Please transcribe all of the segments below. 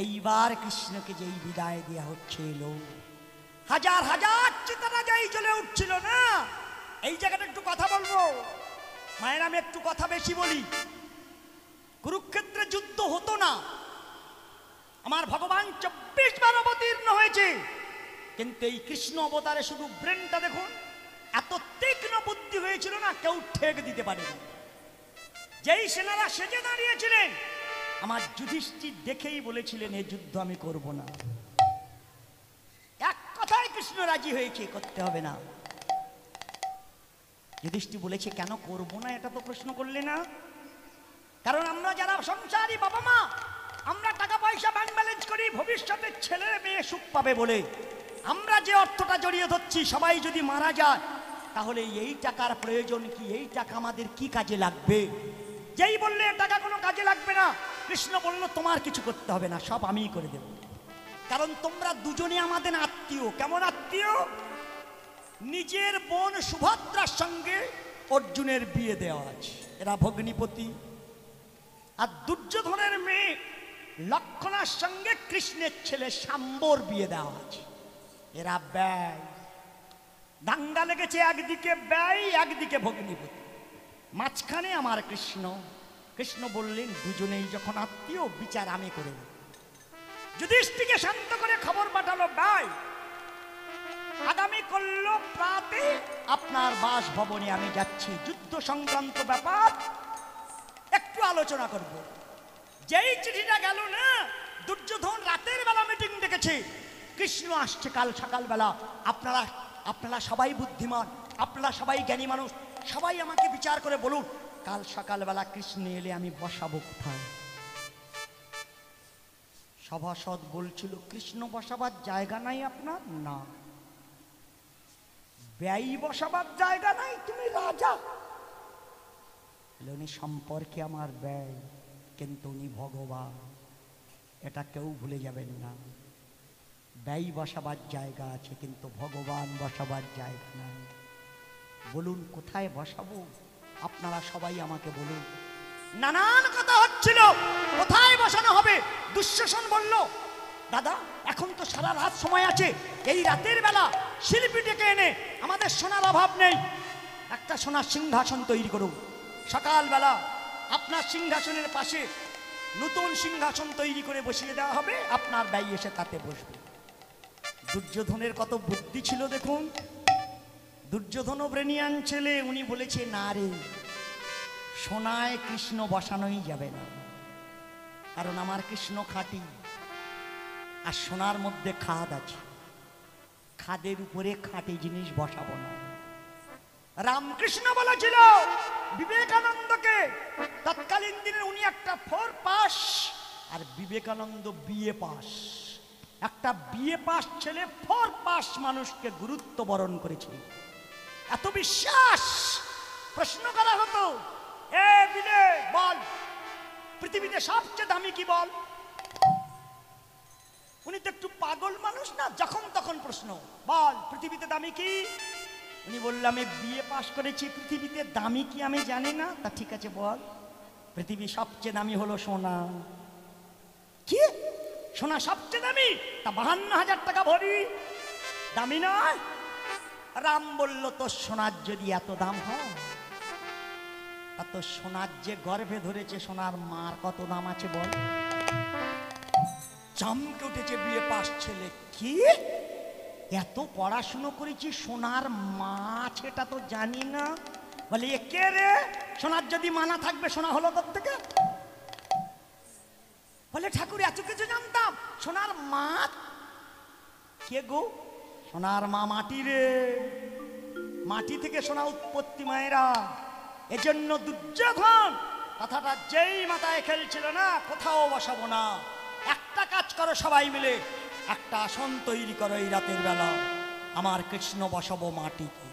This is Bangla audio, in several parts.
এইবার কৃষ্ণকে যেই বিদায় দেওয়া হচ্ছিল, হাজার হাজার চিতারা যেই জ্বলে উঠছিল না। এই জায়গাটা একটু কথা বলবো মায়ের, আমি একটু কথা বেশি বলি। কুরুক্ষেত্রে যুদ্ধ হতো না, আমার ভগবান 24 বার অবতীর্ণ হয়েছে, কিন্তু এই কৃষ্ণ অবতারে শুধু ব্রেনটা দেখুন, এত তীক্ষ্ণ বুদ্ধি হয়েছিল না, কেউ ঠেক দিতে পারেনি। যেই সেনারা সেজে দাঁড়িয়েছিলেন, আমার যুধিষ্ঠির দেখেই বলেছিলেন এই যুদ্ধ আমি করব না। এক কথায় কৃষ্ণ রাজি হয়েছে, করতে হবে না। যুধিষ্ঠির বলেছে কেন করব না, এটা তো প্রশ্ন করলে না। কারণ আমরা যারা সংসারী বাবা মা, আমরা টাকা পয়সা ব্যাংক ব্যালেন্স করি ভবিষ্যতে ছেলে মেয়ে সুখ পাবে বলে, আমরা যে অর্থটা জড়িয়ে ধরছি, সবাই যদি মারা যায় তাহলে এই টাকার প্রয়োজন কি, এই টাকা আমাদের কি কাজে লাগবে? যেই বললে টাকা কোনো কাজে লাগবে না, কৃষ্ণ বলল তোমার কিছু করতে হবে না, সব আমিই করে দেব। কারণ তোমরা দুজনে আমাদের আত্মীয়। কেমন আত্মীয়? নিজের বোন সুভদ্রার সঙ্গে অর্জুনের বিয়ে দেওয়া আছে, এরা ভগ্নিপতি। আর দুর্যোধনের মেয়ে লক্ষণার সঙ্গে কৃষ্ণের ছেলে শাম্বর বিয়ে দেওয়া আছে, এরা ব্যয়। দাঙ্গা লেগেছে, একদিকে ব্যয়, একদিকে ভগ্নিপতি, মাঝখানে আমার কৃষ্ণ। কৃষ্ণ বললেন দুজনেই যখন আত্মীয়, বিচার আমি করে দেব। যুধিষ্ঠিরকে শান্ত করে খবর পাঠালো ব্যয়, আগামী করল প্রাতে আপনার বাসভবনে আমি যাচ্ছি, যুদ্ধ সংক্রান্ত ব্যাপার একটু আলোচনা করব। যেই চিঠিটা গেল না, দুর্যোধন রাতের বেলা মিটিং ডেকেছে, কৃষ্ণ আসছে কাল সকালবেলা। আপনারা সবাই বুদ্ধিমান, আপনারা সবাই জ্ঞানী মানুষ, সবাই আমাকে বিচার করে বলুন কাল সকালবেলা কৃষ্ণ এলে আমি বসাবো কোথায়? সভাসদ বলছিল কৃষ্ণ বসাবার জায়গা নাই আপনার? না। ব্যয় বসাবার জায়গা নাই? তুমি রাজা। উনি সম্পর্কে আমার ব্যয়, কিন্তু উনি ভগবান, এটা কেউ ভুলে যাবেন না। ব্যয় বসাবার জায়গা আছে, কিন্তু ভগবান বসাবার জায়গা নাই। বলুন কোথায় বসাবো? আপনারা সবাই আমাকে বলুন। নানান কথা হচ্ছিল, কোথায় বসানো হবে। দুঃশাসন বলল দাদা এখন তো সারা রাত সময় আছে, এই রাতের বেলা শিল্পী ডেকে এনে, আমাদের সোনার অভাব নেই, একটা সোনার সিংহাসন তৈরি করুন। সকালবেলা আপনার সিংহাসনের পাশে নতুন সিংহাসন তৈরি করে বসিয়ে দেওয়া হবে, আপনার ব্যয় এসে তাতে বসবে। দুর্যোধনের কত বুদ্ধি ছিল দেখুন। দুর্যোধনও ব্রেনিয়ান ছেলে, উনি বলেছে না রে, সোনায় কৃষ্ণ বসানোই যাবে না, কারণ আমার কৃষ্ণ খাঁটি, আর সোনার মধ্যে খাদ আছে, খাদের উপরে খাঁটি জিনিস বসাবো না। রামকৃষ্ণ বলেছিল বিবেকানন্দকে, তৎকালীন দিনের উনি একটা 4 পাস আর বিবেকানন্দ বিএ পাস। একটা বিএ পাস ছেলে 4 পাস মানুষকে গুরুত্ব বরণ করেছিল, এত বিশ্বাস। প্রশ্ন করা হতো এ বিলে বল পৃথিবীতে সবচেয়ে দামি কি বল? উনি তো একটু পাগল মানুষ না, যখন তখন প্রশ্ন, বল পৃথিবীতে দামি কি? উনি বললাম আমি বিএ পাস করেছি, পৃথিবীতে দামি কি আমি জানি না। তা ঠিক আছে বল, পৃথিবী সবচেয়ে দামি হলো সোনা। কি সোনা সবচেয়ে দামি? তা 52,000 টাকা ভরি, দামি নয়? রাম বলল তোর সোনার যদি এত দাম হয়, তা তোর সোনার যে গর্ভে ধরেছে সোনার মার কত দাম আছে বল? চমকে উঠেছে বিএ পাস ছেলে, কি এত পড়াশুনো করেছি, সোনার মা সেটা তো জানি না। বলে এ কে রে? সোনার যদি মানা থাকবে সোনা হলো কোত্থেকে? বলে ঠাকুর এত কিছু জানতাম, সোনার মা কে গো? সোনার মা মাটি রে, মাটি থেকে সোনা উৎপত্তি মায়েরা। এজন্য দুর্যোধন কথাটা যেই মাথায় খেলছিল না, কোথাও বসাবো না, একটা কাজ করো সবাই মিলে, একটা আসন তৈরি করো, এই রাতের বেলা আমার কৃষ্ণ বসাবো মাটিতে।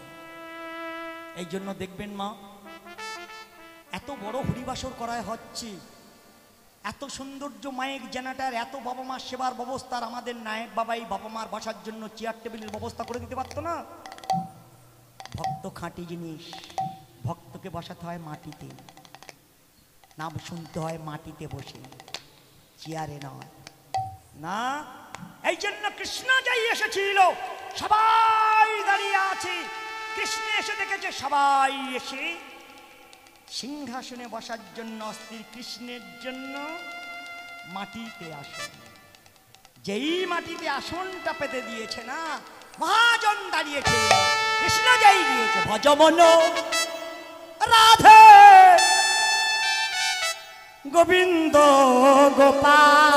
এই জন্য দেখবেন মা, এত বড় হরিবাসর করায় হচ্ছে, এত সৌন্দর্য মাইক জেনারেটর, এত বাবা মার সেবার ব্যবস্থার, আমাদের নায়ক বাবাই বাবা মার বসার জন্য চেয়ার টেবিলের ব্যবস্থা করে দিতে পারতো না? ভক্ত খাঁটি জিনিস, ভক্তকে বসাতে হয় মাটিতে, নাম শুনতে হয় মাটিতে বসে, চেয়ারে নয়। না, এই জন্য কৃষ্ণ যাই এসেছিল, সবাই দাঁড়িয়ে আছে। কৃষ্ণ এসে দেখেছে সবাই এসে সিংহাসনে বসার জন্য অস্থির, কৃষ্ণের জন্য মাটিতে আসন। যেই মাটিতে আসনটা পেতে দিয়েছে না, মহাজন দাঁড়িয়েছে, কৃষ্ণ যাই দিয়েছে ভজমন রাধে গোবিন্দ গোপাল,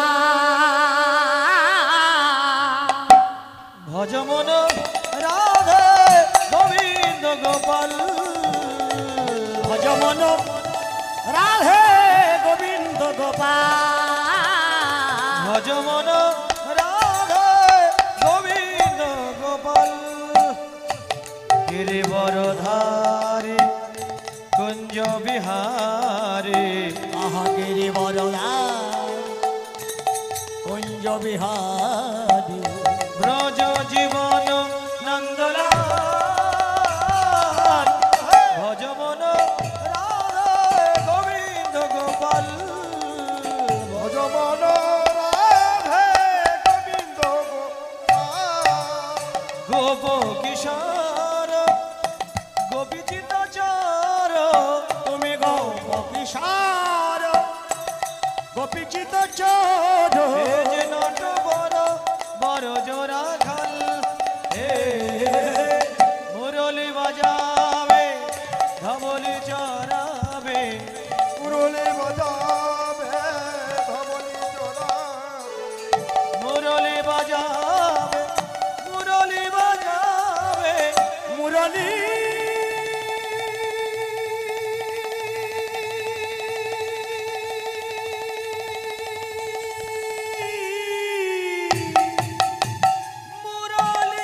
ভজমন রাধে গোবিন্দ গোপাল, ভজমন রাধে গোবিন্দ গোপাল, ভজমন রাধে গোবিন্দ গোপাল। গিরিবরধারী কুঞ্জ বিহারী, আহা গিরিবরধারী কুঞ্জ বিহারী, ব্রজ জীবন নন্দলাল, ভজমন রাধে গোবিন্দ গোপাল, ভজমন রাধে গোবিন্দ গোপাল, গোপ কিশোর গোপীচিত চর, তুমি গোপ কিশোর গোপীচিত চোর, যে নট বড় বড় জোড়া খাল, হে মুরলি বাজাবে ধবলি চড়াবে, মুরলি বাজাবে ধবলি চড়াবে, মুরলি বাজাবে মুরলি বাজাবে, মুরলী মুরলি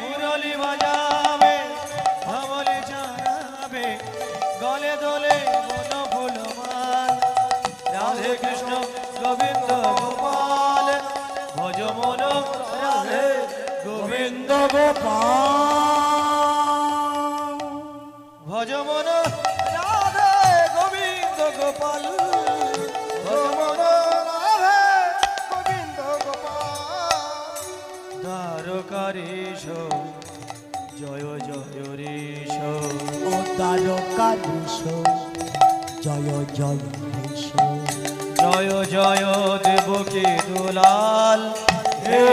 মুরলি বাজাবে ধবলি চড়াবে, গলে দোলে বন ফুলমাল, রাধে কৃষ্ণ গোবিন্দ গোপাল, ভজমন রাধে গোবিন্দ গোপাল, ভজমন রাধে গোবিন্দ গোপাল, ভজমন রাধে গোবিন্দ গোপাল, দ্বারকারীশ জয় জয় ঋষ, ও দ্বারকাধীশ জয় জয় ধীশ, জয় জয় দেবকী দুলাল, হে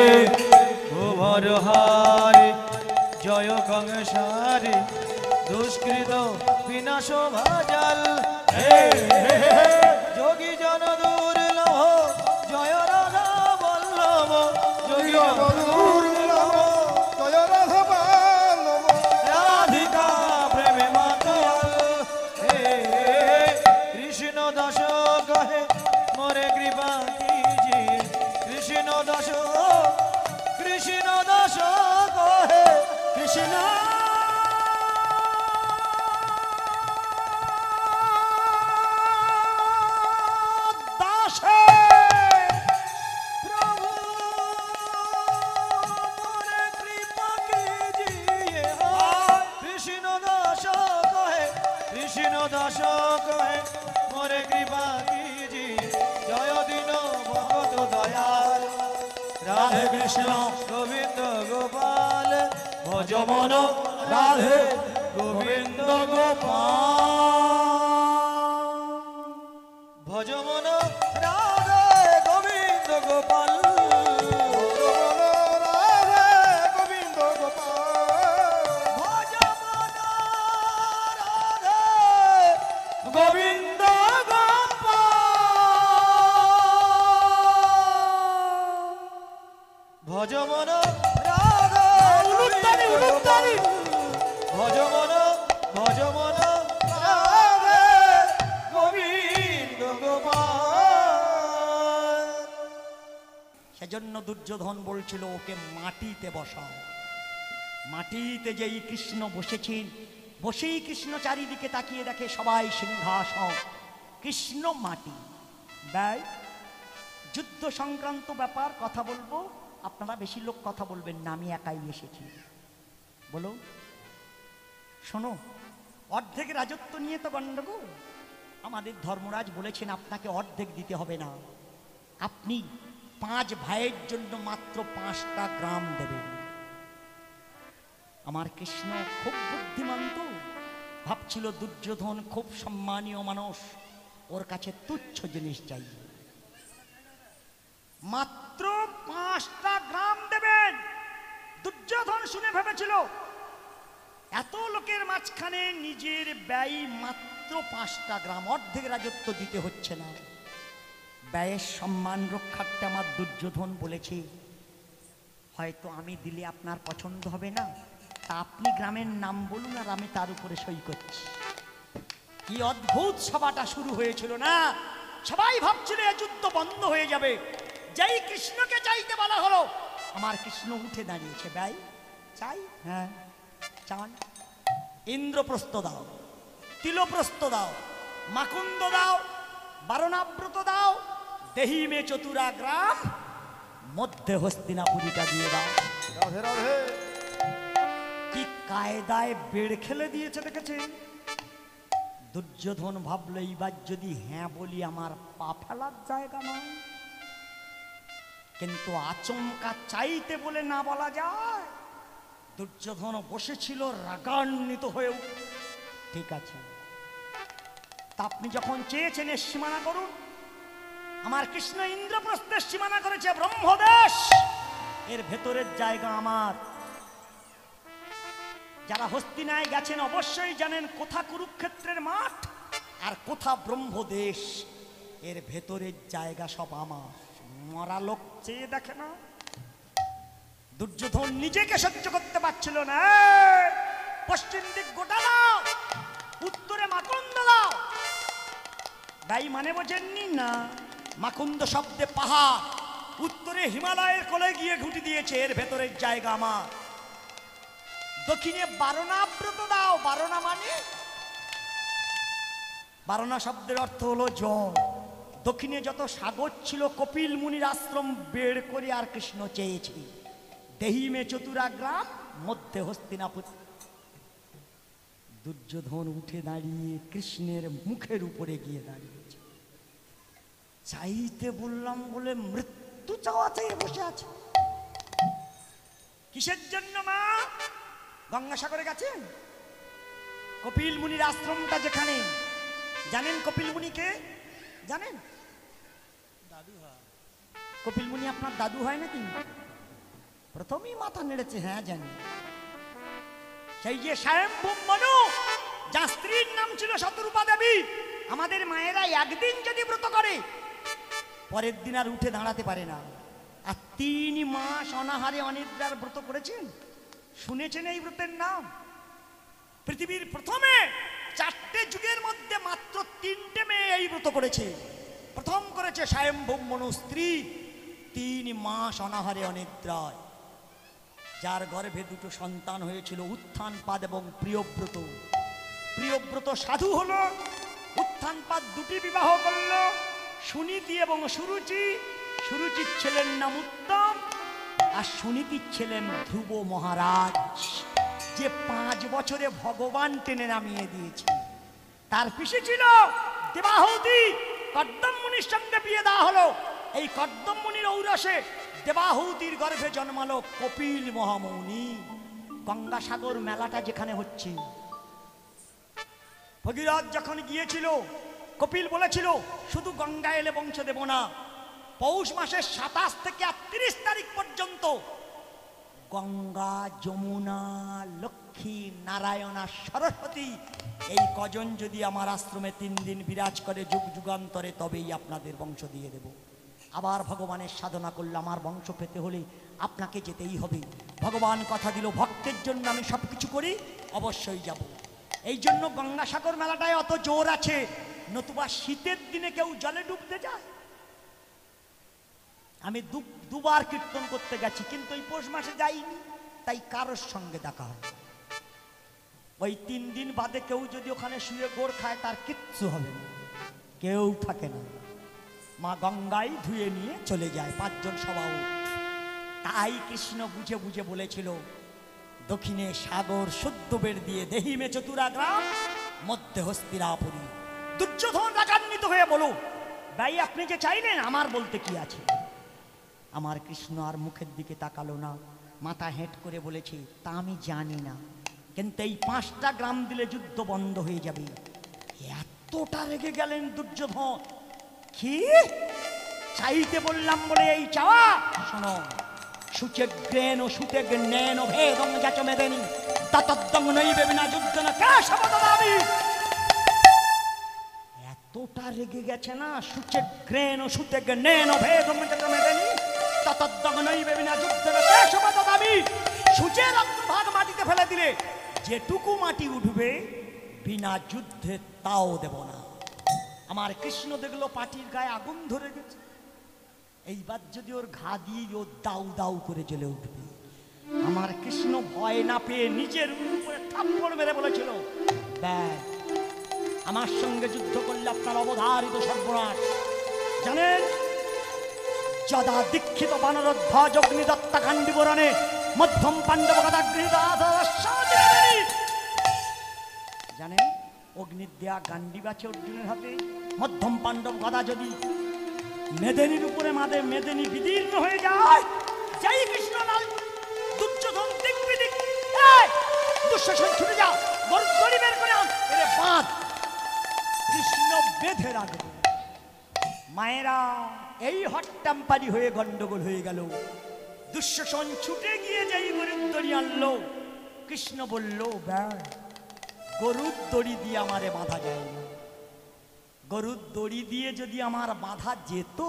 ভুবর হারি জয় কংসারি দুষ্কৃত বিনাশ ভাজাল, হে যোগী জন দুর্লভ জয় রাধা বল্লভ, যোগী জন দুর্লভ জয় রাধা বল্লভ, রাধিকা প্রেমে মাতাল, হে কৃষ্ণ দাস কহে মোরে কৃপা কিজিয়ে, কৃষ্ণ দাস কহে কৃষ্ণ দাসে প্রভু মোরে কৃপা কিজিয়ে, কৃষ্ণ দাস কহে মোরে কৃপা কিজিয়ে, জয় দিন ভগত দয়াল, রাধে কৃষ্ণ গোবিন্দ গোপাল, ভজমন রাধে গোবিন্দ গোপাল, ভজমন রাধে গোবিন্দ গোপাল, ভজমন রাধে গোবিন্দ গোপাল, ভজমন রাধে গোবিন্দ গোপাল, ভজমন রাধে উলুধ্বনি, উলুধ্বনি। ভজমন ভজমন রাধে গোবিন্দ গোপাল। সেজন্য দুর্যোধন বলছিল ওকে মাটিতে বসাও। মাটিতে যেই কৃষ্ণ বসেছেন, বসেই কৃষ্ণ চারিদিকে তাকিয়ে দেখে সবাই সিংহাসন, কৃষ্ণ মাটি। ব্যয় যুদ্ধ সংক্রান্ত ব্যাপার কথা বলবো, আপনারা বেশি লোক কথা বলবেন না, আমি একাই এসেছি। বলো, শোনো, অর্ধেক রাজত্ব নিয়ে তো গণ্ডগোল, আমাদের ধর্মরাজ বলেছেন আপনাকে অর্ধেক দিতে হবে না, আপনি 5 ভাইয়ের জন্য মাত্র 5টা গ্রাম দেবেন। আমার কৃষ্ণ খুব বুদ্ধিমান তো, ভাবছিল দুর্যোধন খুব সম্মানীয় মানুষ, ওর কাছে তুচ্ছ জিনিস চাই, মাত্র 5টা গ্রাম দেবেন। দুর্যোধন শুনে ভেবেছিল এত লোকের মাঝখানে নিজের ব্যয় মাত্র 5টা গ্রাম, অর্ধেক রাজত্ব দিতে হচ্ছে না। ব্যয়ের সম্মান রক্ষার্থে আমার দুর্যোধন বলেছে হয়তো আমি দিলে আপনার পছন্দ হবে না, তা আপনি গ্রামের নাম বলুন আর আমি তার উপরে সই করছি। কি অদ্ভুত সভাটা শুরু হয়েছিল না, সবাই ভাবছিল এ যুদ্ধ বন্ধ হয়ে যাবে। যেই কৃষ্ণকে চাইতে বলা হলো, আমার কৃষ্ণ উঠে দাঁড়িয়েছে। ব্যয় চাই? হ্যাঁ চান। ইন্দ্রপ্রস্থ দাও, তিলপ্রস্থ দাও, মাকুন্দ দাও, বারণাব্রত দাও, দেহি মে চতুরা গ্রাম, মধ্যে হস্তিনাপুরীটা দিয়ে দাও। রাধে রাধে। কি কায়দায় বেড় খেলে দিয়েছে দেখেছে। দুর্যোধন ভাবলো এইবার যদি হ্যাঁ বলি আমার পা ফেলার জায়গা নয়, কিন্তু আচমকা চাইতে বলে না বলা যায়। দুর্যোধন বসেছিল রাগান্বিত হয়েও, ঠিক আছে তা আপনি যখন চেয়েছেন এর সীমানা করুন। আমার কৃষ্ণ ইন্দ্রপ্রস্থের সীমানা করেছে ব্রহ্মদেশ, এর ভেতরের জায়গা আমার। যারা হস্তিনায় গেছেন অবশ্যই জানেন কোথা কুরুক্ষেত্রের মাঠ আর কোথা ব্রহ্মদেশ, এর ভেতরের জায়গা সব আমার। মরা লোক চেয়ে দেখে না। দুর্যোধন নিজেকে সহ্য করতে পারছিল না। পশ্চিম দিক গোটা দাও, উত্তরে মাকুন্দ দাও। গাই মানে বোঝেননি না, মাকুন্দ শব্দে পাহাড়, উত্তরে হিমালয়ের কোলে গিয়ে ঘুঁটি দিয়েছে, এর ভেতরের জায়গা আমার। দক্ষিণে বারণাব্রত দাও। বারণা মানে, বারণা শব্দের অর্থ হলো জল। দক্ষিণে যত সাগর ছিল কপিল মুনির আশ্রম বের করে আর কৃষ্ণ চেয়েছে। দেহি মে চতুরা গ্রাম, মধ্যে হস্তিনাপুর। দুর্যোধন উঠে দাঁড়িয়ে কৃষ্ণের মুখের উপরে গিয়ে দাঁড়িয়েছে। চাইতে বললাম বলে মৃত্যু চাওয়াতে বসে আছে। কিসের জন্য মা? গঙ্গাসাগরে গেছেন? কপিল মুনির আশ্রমটা যেখানে, জানেন কপিল মুনিকে? জানেন? কপিল মুনি আপনার দাদু হয় নাকি? প্রথমেই মাথা নেড়েছে, হ্যাঁ জানি। সেই যে স্বয়ম্ভূ মনু, যার স্ত্রীর নাম ছিল শতরূপা দেবী। আমাদের মায়েরা একদিন যদি ব্রত করে পরের দিন আর উঠে দাঁড়াতে পারে না। আর 3 মাস অনাহারে অনিদ্রার ব্রত করেছেন। শুনেছেন এই ব্রতের নাম? পৃথিবীর প্রথমে 4টে যুগের মধ্যে মাত্র 3টে মেয়ে এই ব্রত করেছে। প্রথম করেছে স্বয়ম্ভূ মনু স্ত্রী, 3 মাস অনাহারে অনিদ্রায়, যার গর্ভে 2টো সন্তান হয়েছিল, উত্থানপাদ এবং প্রিয়ব্রত। প্রিয়ব্রত সাধু হলো, উত্থানপাদ 2টি বিবাহ করল, সুনীতি এবং সুরুচি। সুরুচির ছেলের নাম উত্তম, আর সুনীতির ছেলের ধ্রুব মহারাজ, যে 5 বছরে ভগবান টেনে নামিয়ে দিয়েছে। তার পিছে ছিল দেবাহুতি। কর্দম মুনির সঙ্গে বিয়ে দেওয়া হলো। এই কর্দম মুনির ঔরসে দেবাহুতির গর্ভে জন্মালো কপিল মহামৌনি। গঙ্গাসাগর মেলাটা যেখানে হচ্ছে, ভগীরথ যখন গিয়েছিল, কপিল বলেছিল শুধু গঙ্গা এলে বংশ দেব না, পৌষ মাসের 27 থেকে 30 তারিখ পর্যন্ত গঙ্গা, যমুনা, লক্ষ্মী, নারায়ণা, সরস্বতী এই কজন যদি আমার আশ্রমে 3 দিন বিরাজ করে যুগ যুগান্তরে, তবেই আপনাদের বংশ দিয়ে দেব। আবার ভগবানের সাধনা করলে আমার বংশ পেতে হলে আপনাকে যেতেই হবে। ভগবান কথা দিল, ভক্তের জন্য আমি সবকিছু করি, অবশ্যই যাব। এই জন্য গঙ্গাসাগর মেলাটায় অত জোর আছে, নতুবা শীতের দিনে কেউ জলে ডুবতে যায়? আমি দুবার কীর্তন করতে গেছি, কিন্তু এই পৌষ মাসে যাইনি, তাই কারোর সঙ্গে দেখা হয়। ওই 3 দিন বাদে কেউ যদি ওখানে শুয়ে গোড় খায় তার কিচ্ছু হবে না, কেউ থাকে না। মা গঙ্গায় ধুয়ে নিয়ে চলে যায়, 5 জন সবাও। তাই কৃষ্ণ বুঝে বুঝে বলেছিল, দক্ষিণে সাগর শুদ্ধ বের দিয়ে দেহি মে চতুরা গ্রাম, মধ্যে হস্তিনাপুরী। দুর্যোধন রাগান্বিত হয়ে বলো, ভাই আপনি যে চাইলেন আমার বলতে কি আছে। আমার কৃষ্ণ আর মুখের দিকে তাকালো না, মাথা হেঁট করে বলেছে, তা আমি জানি না, কিন্তু এই 5টা গ্রাম দিলে যুদ্ধ বন্ধ হয়ে যাবে। এতটা রেগে গেলেন দুর্যোধন। কি চাইতে বললাম বলে এই চাওয়া? শোনো, সুচে জ্ঞান ও সুতে জ্ঞান ও ভেদং যাচ মেদেনি ততদ্দং নৈবে বিনা যুদ্ধ না কেশব দদামি। এতটা রেগে গেছে না, সুচে জ্ঞান ও সুতে জ্ঞান ও ভেদং যাচ মেদেনি ততদ্দং নৈবে বিনা যুদ্ধ না কেশব দদামি। সূচের অগ্রভাগ মাটিতে ফেলে দিলে যেটুকু মাটি উঠবে বিনা যুদ্ধে তাও দেব না। আমার কৃষ্ণ দেখলো পাটির গায়ে আগুন ধরে গেছে, এইবার যদি ওর ঘা দিয়ে ও দাউ দাউ করে জ্বলে উঠবে। আমার কৃষ্ণ ভয় না পেয়ে নিজের উপরে থাপ্পড় মেরে বলেছিল, ব্যাস আমার সঙ্গে যুদ্ধ করলে আপনার অবধারিত সর্বনাশ। জানেন, যদা দীক্ষিত বানরধ্বজ অগ্নিদত্তা গান্ডীবরণে মধ্যম পাণ্ডব গদাগৃহীতা জানেন, অগ্নির দেয়া গান্ডীব আছে অর্জুনের হাতে, মধ্যম পাণ্ডব গদা যদি মেদিনীর উপরে মাদে মেদিনী বিদীর্ণ হয়ে যায়, যাই কৃষ্ণ লাল দুর্যোধন দেখবি দেখ দুঃশাসন ছুটে যা, গড়ি বের করে এরে বাঁধ। কৃষ্ণ বেঁধে রাখবে। মায়েরা, এই হট্টাম্পারি হয়ে গন্ডগোল হয়ে গেল। দুঃশাসন ছুটে গিয়ে যাই গরুর দড়ি আনলো। কৃষ্ণ বলল, ব্যাস গরুর দড়ি দিয়ে আমারে বাঁধা যায় না। গরুর দড়ি দিয়ে যদি আমার বাঁধা যেত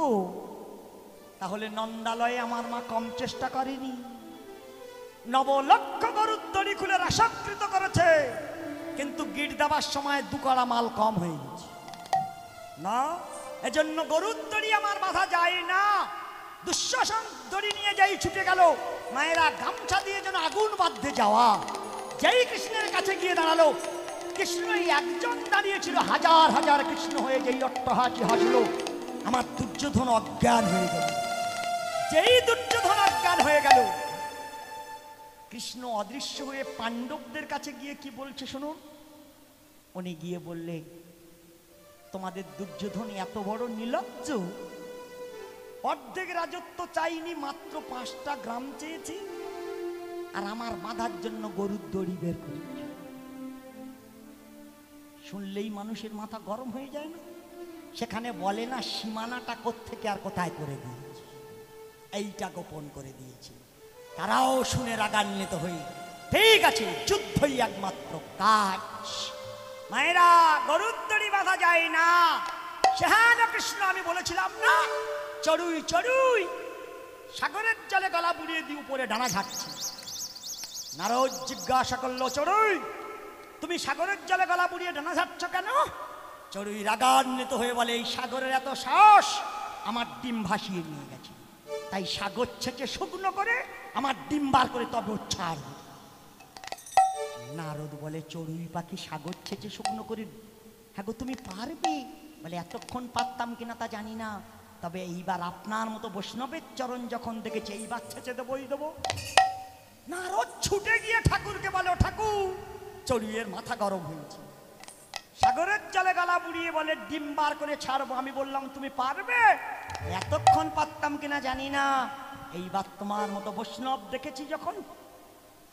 তাহলে নন্দালয়ে আমার মা কম চেষ্টা করেনি। 9 লক্ষ গরুর দড়ি খুলে রাসাকৃত করেছে, কিন্তু গিট দেওয়ার সময় 2 কড়া মাল কম হয়ে গেছে না, এজন্য গরুর দড়ি আমার বাঁধা যায় না। দুঃশাসন দড়ি নিয়ে যাই ছুটে গেল। মায়েরা, গামছা দিয়ে যেন আগুন বাঁধতে যাওয়া। যেই কৃষ্ণের কাছে গিয়ে দাঁড়ালো, কৃষ্ণ একজন দাঁড়িয়েছিল, হাজার হাজার কৃষ্ণ হয়ে যেই অট্টহাসি হাসলো। আমার দুর্যোধন অজ্ঞান হয়ে গেল। যেই দুর্যোধন অজ্ঞান হয়ে গেল, কৃষ্ণ অদৃশ্য হয়ে পাণ্ডবদের কাছে গিয়ে কি বলছে শুনুন। উনি গিয়ে বললে, তোমাদের দুর্যোধন এত বড় নির্লজ্জ, অর্ধেক রাজত্ব চাইনি, মাত্র 5টা গ্রাম চেয়েছি, আর আমার বাঁধার জন্য গরুর দড়ি বের করেছে। শুনলেই মানুষের মাথা গরম হয়ে যায় না? সেখানে বলে না সীমানাটা কোত্থেকে আর কোথায় করে দিয়েছে, এইটা গোপন করে দিয়েছে। তারাও শুনে রাগান্বিত হই, ঠিক আছে যুদ্ধই একমাত্র কাজ। মায়েরা, গরুর দড়ি বাঁধা যায় না। সেহান কৃষ্ণ, আমি বলেছিলাম না চড়ুই চড়ুই সাগরের জলে গলা বুড়িয়ে দিয়ে উপরে ডানা ঝাড়ছে। নারদ জিজ্ঞাসা করলো, চড়ুই তুমি সাগরের জলে গলা বুড়িয়ে ডানা ঝাড়ছ কেন? চড়ুই রাগান্বিত হয়ে বলে, এই সাগরের এত সাহস আমার ডিম ভাসিয়ে নিয়ে গেছে, তাই সাগর ছেঁচে শুকনো করে আমার ডিম বার করে তবে ছাড়। নারদ বলে, চড়ুই পাখি সাগর ছেঁচে শুকনো করে, হ্যাঁ গো তুমি পারবে? বলে, এতক্ষণ পারতাম কিনা তা জানি না, তবে এইবার আপনার মতো বৈষ্ণবের চরণ যখন দেখেছি, এইবার ছেঁচে দেবই দেবো। নারদ ছুটে গিয়ে ঠাকুরকে বলে, ঠাকুর চড়ুইয়ের মাথা গরম হয়েছে, সাগরের জলে গলা বুড়িয়ে বলে ডিম বার করে ছাড়বো। আমি বললাম তুমি পারবে? এতক্ষণ পারতাম কিনা জানি না, এইবার তোমার মতো বৈষ্ণব দেখেছি যখন,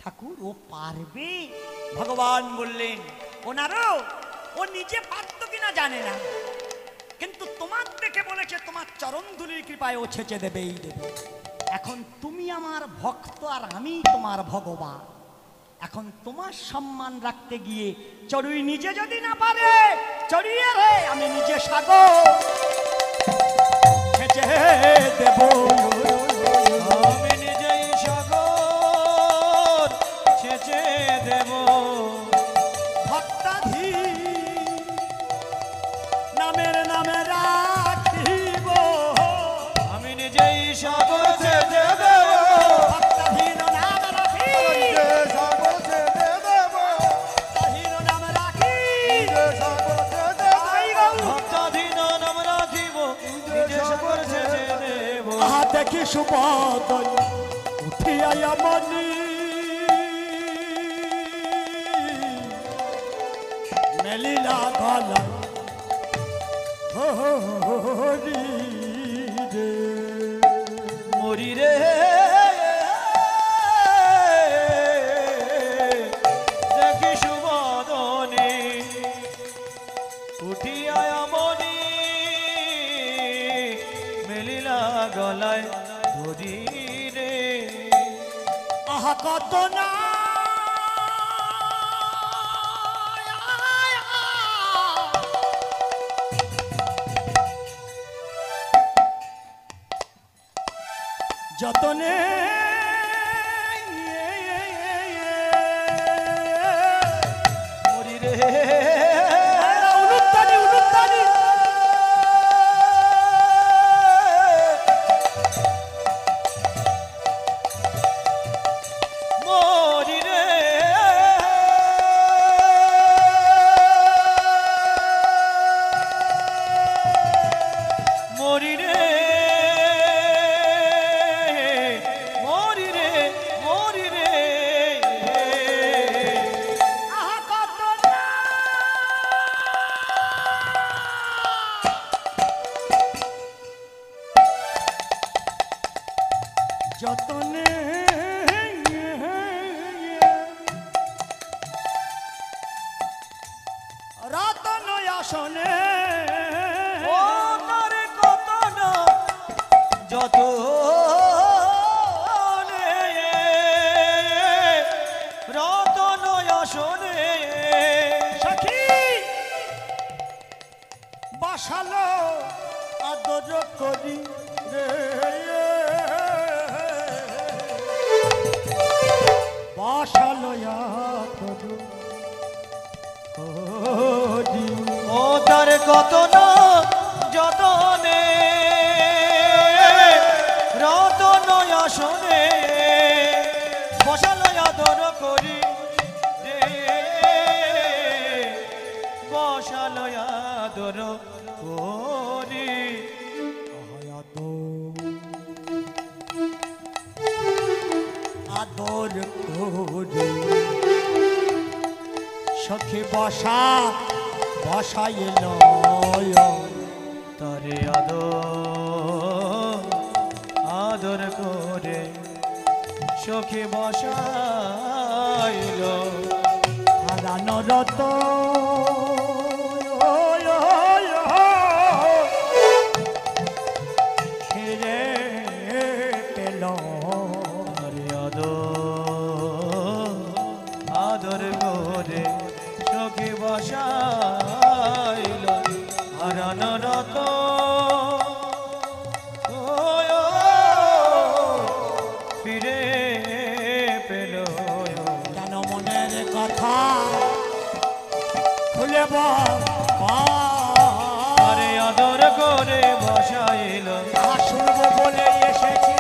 ঠাকুর ও পারবে। ভগবান বললেন, ও নারদ, ও নিজে পারত কিনা জানে না, কিন্তু তোমার দেখে বলেছে তোমার চরণ ধুলির কৃপায় ও ছেঁচে দেবেই দেবে। এখন তুমি আমার ভক্ত আর আমি তোমার ভগবান, এখন তোমার সম্মান রাখতে গিয়ে চড়ুই নিজে যদি না পারে, চড়িয়ে রে আমি নিজে সাগর ছেঁচে দেব। আমি নিজেই সাগর ছেঁচে দেব। ভক্তাধী নামের নামে রাখিব, আমি নিজেই সাগর ছেঁচে দেব। ভক্তাধীন নাম রাখি, সাগর ছেড়ে দেব, ভক্তাধীন নাম রাখি, সাগর ছেড়ে দেব, ভক্তাধীন নাম রাখিব, নিজে সাগর ছেঁচে দেব। আহা দেখি সুবদন উঠিয়া মনি, মেলিলা গলা হরি রে মরি রে দেখি সুবদনে উঠিয়া মনি মেলিলা গলায় ধরি রে আহা কত না যতনে মরি রে উলুত্তানি উলুত্তানি মরি রে মরি রে মরি রে মরি রে আহা কত না যতনে রতন আসনে ও তারে কত না যত রতন আসনে সখী বাসালো আদর করি রে বাসালো আদর করি ও তার কত না যতনে রতন আসনে বসালয় আদর করি রে বসালয় আদর করি আদর করে সখী বসা বসাইল তারে আদর আদর করে সখী বসাইল হারানো রত ফিরে পেল তারে আদর করে সখী বসাইল হারানো রত ফিরে পেল কেন মনের কথা খুলে বল তারে আদর করে বসাইল শুনবো বলে এসেছি